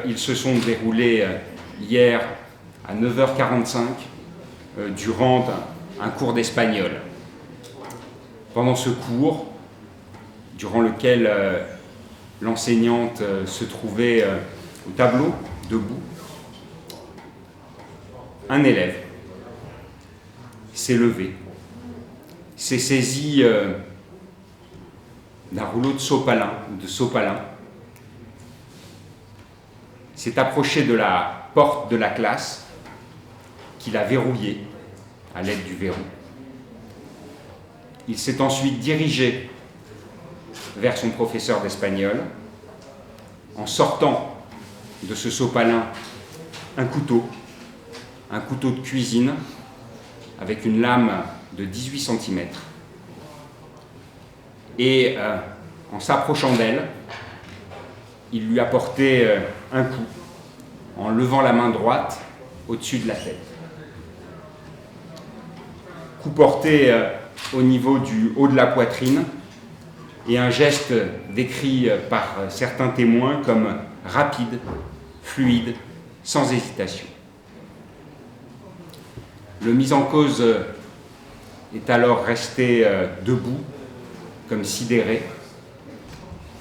ils se sont déroulés hier à 9h45 durant un cours d'espagnol. Pendant ce cours, durant lequel l'enseignante se trouvait au tableau, debout, un élève s'est levé, s'est saisi d'un rouleau de sopalin, s'est approché de la porte de la classe, qu'il a verrouillée à l'aide du verrou. Il s'est ensuite dirigé vers son professeur d'espagnol, en sortant de ce sopalin un couteau de cuisine avec une lame de 18 cm. Et en s'approchant d'elle, il lui a porté un coup en levant la main droite au-dessus de la tête. Coup porté au niveau du haut de la poitrine et un geste décrit par certains témoins comme rapide, fluide, sans hésitation. Le mis en cause est alors resté debout, comme sidéré,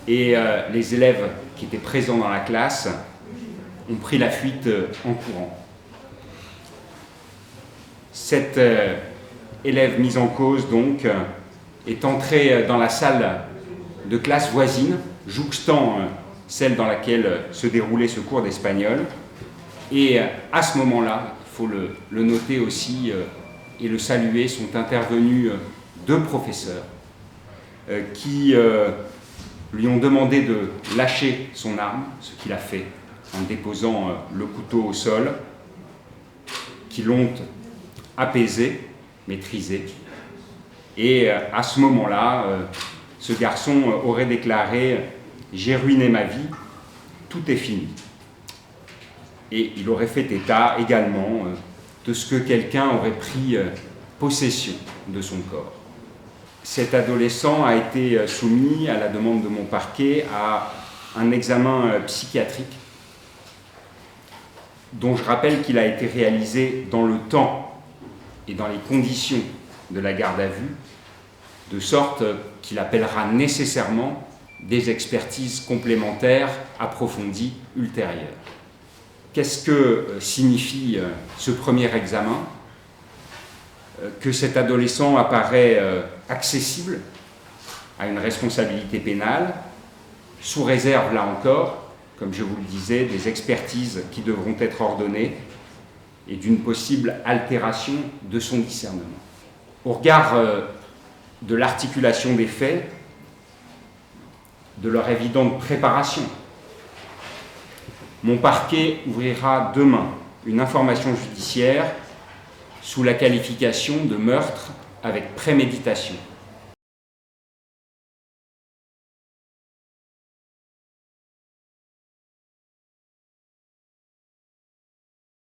et les élèves qui étaient présents dans la classe ont pris la fuite en courant. Cet élève mis en cause, donc, est entré dans la salle de classe voisine, jouxtant celle dans laquelle se déroulait ce cours d'espagnol. Et à ce moment-là, il faut le noter aussi et le saluer, sont intervenus deux professeurs qui lui ont demandé de lâcher son arme, ce qu'il a fait en déposant le couteau au sol, qui l'ont apaisé, maîtrisé. Et à ce moment-là, ce garçon aurait déclaré « J'ai ruiné ma vie, tout est fini ». Et il aurait fait état également de ce que quelqu'un aurait pris possession de son corps. Cet adolescent a été soumis, à la demande de mon parquet, à un examen psychiatrique dont je rappelle qu'il a été réalisé dans le temps et dans les conditions de la garde à vue, de sorte qu'il appellera nécessairement des expertises complémentaires approfondies ultérieures. Qu'est-ce que signifie ce premier examen ? Que cet adolescent apparaît accessible à une responsabilité pénale, sous réserve, là encore, comme je vous le disais, des expertises qui devront être ordonnées et d'une possible altération de son discernement. Au regard de l'articulation des faits, de leur évidente préparation, mon parquet ouvrira demain une information judiciaire sous la qualification de meurtre avec préméditation.